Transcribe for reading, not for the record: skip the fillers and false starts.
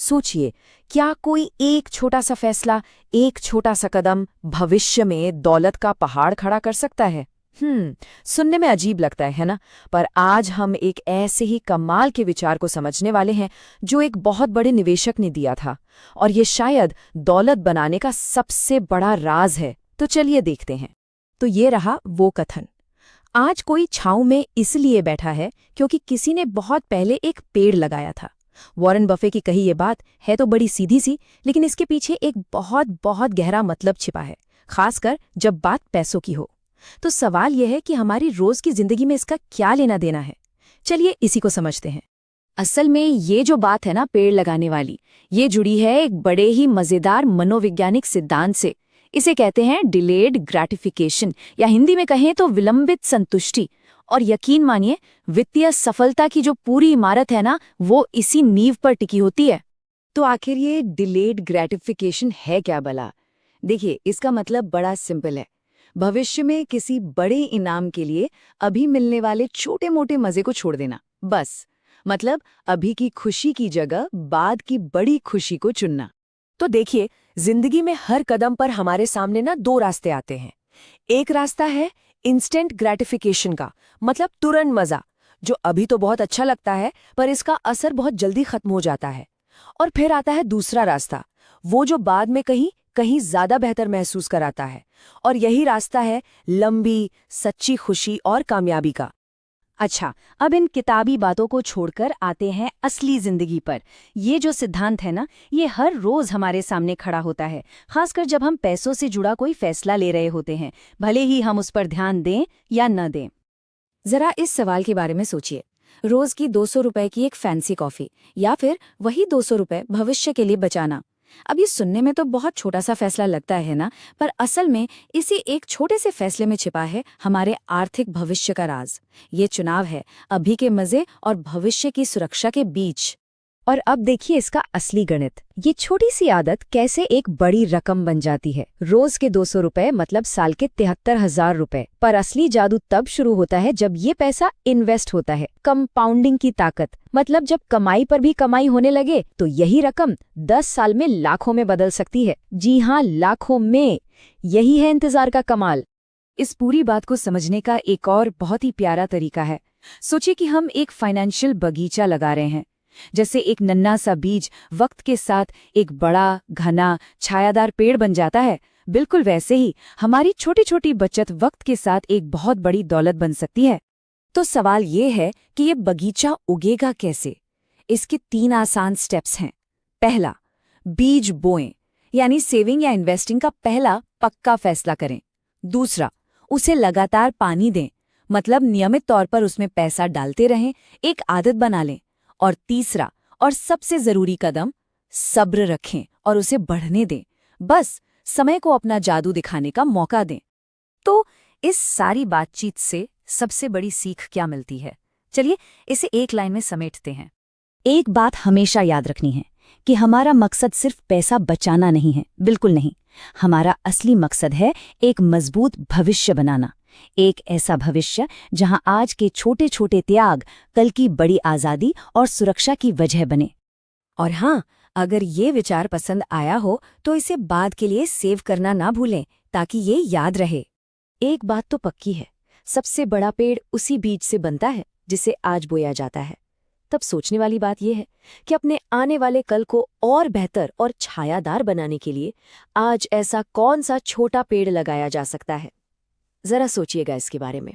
सोचिए, क्या कोई एक छोटा सा फैसला, एक छोटा सा कदम भविष्य में दौलत का पहाड़ खड़ा कर सकता है? सुनने में अजीब लगता है ना? पर आज हम एक ऐसे ही कमाल के विचार को समझने वाले हैं जो एक बहुत बड़े निवेशक ने दिया था, और ये शायद दौलत बनाने का सबसे बड़ा राज है। तो चलिए देखते हैं। तो ये रहा वो कथन। आज कोई छांव में इसलिए बैठा है क्योंकि किसी ने बहुत पहले एक पेड़ लगाया था। वॉरेन बफे की कही ये बात है तो बड़ी सीधी सी, लेकिन इसके पीछे एक बहुत बहुत गहरा मतलब छिपा है, खासकर जब बात पैसों की हो। तो सवाल यह है कि हमारी रोज की जिंदगी में इसका क्या लेना देना है। चलिए इसी को समझते हैं। असल में ये जो बात है ना पेड़ लगाने वाली, ये जुड़ी है एक बड़े ही मजेदार मनोवैज्ञानिक सिद्धांत से। इसे कहते हैं डिलेड ग्रैटिफिकेशन, या हिंदी में कहें तो विलंबित संतुष्टि। और यकीन मानिए, वित्तीय सफलता की जो पूरी इमारत है ना, वो इसी नींव पर टिकी होती है। तो आखिर ये डिलेड ग्रैटिफिकेशन है क्या भला? देखिए, इसका मतलब बड़ा सिंपल है। भविष्य में किसी बड़े इनाम के लिए अभी मिलने वाले छोटे मोटे मजे को छोड़ देना, बस। मतलब अभी की खुशी की जगह बाद की बड़ी खुशी को चुनना। तो देखिए, जिंदगी में हर कदम पर हमारे सामने ना दो रास्ते आते हैं। एक रास्ता है इंस्टेंट ग्रैटिफिकेशन का, मतलब तुरंत मजा, जो अभी तो बहुत अच्छा लगता है पर इसका असर बहुत जल्दी खत्म हो जाता है। और फिर आता है दूसरा रास्ता, वो जो बाद में कहीं कहीं ज्यादा बेहतर महसूस कराता है। और यही रास्ता है लंबी सच्ची खुशी और कामयाबी का। अच्छा, अब इन किताबी बातों को छोड़कर आते हैं असली जिंदगी पर। ये जो सिद्धांत है ना, ये हर रोज हमारे सामने खड़ा होता है, खासकर जब हम पैसों से जुड़ा कोई फैसला ले रहे होते हैं, भले ही हम उस पर ध्यान दें या न दें। जरा इस सवाल के बारे में सोचिए। रोज की 200 रुपए की एक फैंसी कॉफी, या फिर वही 200 रुपए भविष्य के लिए बचाना। अब ये सुनने में तो बहुत छोटा सा फैसला लगता है ना, पर असल में इसी एक छोटे से फैसले में छिपा है हमारे आर्थिक भविष्य का राज। ये चुनाव है अभी के मजे और भविष्य की सुरक्षा के बीच। और अब देखिए इसका असली गणित। ये छोटी सी आदत कैसे एक बड़ी रकम बन जाती है। रोज के 200 रुपए मतलब साल के 73,000 रुपए। पर असली जादू तब शुरू होता है जब ये पैसा इन्वेस्ट होता है। कंपाउंडिंग की ताकत, मतलब जब कमाई पर भी कमाई होने लगे तो यही रकम 10 साल में लाखों में बदल सकती है। जी हाँ, लाखों में। यही है इंतजार का कमाल। इस पूरी बात को समझने का एक और बहुत ही प्यारा तरीका है। सोचिए कि हम एक फाइनेंशियल बगीचा लगा रहे हैं। जैसे एक नन्हा सा बीज वक्त के साथ एक बड़ा घना छायादार पेड़ बन जाता है, बिल्कुल वैसे ही हमारी छोटी छोटी बचत वक्त के साथ एक बहुत बड़ी दौलत बन सकती है। तो सवाल ये है कि ये बगीचा उगेगा कैसे? इसके 3 आसान स्टेप्स हैं। पहला, बीज बोएं, यानी सेविंग या इन्वेस्टिंग का पहला पक्का फैसला करें। दूसरा, उसे लगातार पानी दें, मतलब नियमित तौर पर उसमें पैसा डालते रहें, एक आदत बना लें। और तीसरा और सबसे जरूरी कदम, सब्र रखें और उसे बढ़ने दें। बस समय को अपना जादू दिखाने का मौका दें। तो इस सारी बातचीत से सबसे बड़ी सीख क्या मिलती है? चलिए इसे एक लाइन में समेटते हैं। एक बात हमेशा याद रखनी है कि हमारा मकसद सिर्फ पैसा बचाना नहीं है, बिल्कुल नहीं। हमारा असली मकसद है एक मजबूत भविष्य बनाना। एक ऐसा भविष्य जहां आज के छोटे छोटे त्याग कल की बड़ी आजादी और सुरक्षा की वजह बने। और हाँ, अगर ये विचार पसंद आया हो तो इसे बाद के लिए सेव करना ना भूलें, ताकि ये याद रहे। एक बात तो पक्की है, सबसे बड़ा पेड़ उसी बीज से बनता है जिसे आज बोया जाता है। तब सोचने वाली बात यह है कि अपने आने वाले कल को और बेहतर और छायादार बनाने के लिए आज ऐसा कौन सा छोटा पेड़ लगाया जा सकता है? जरा सोचिएगा इसके बारे में।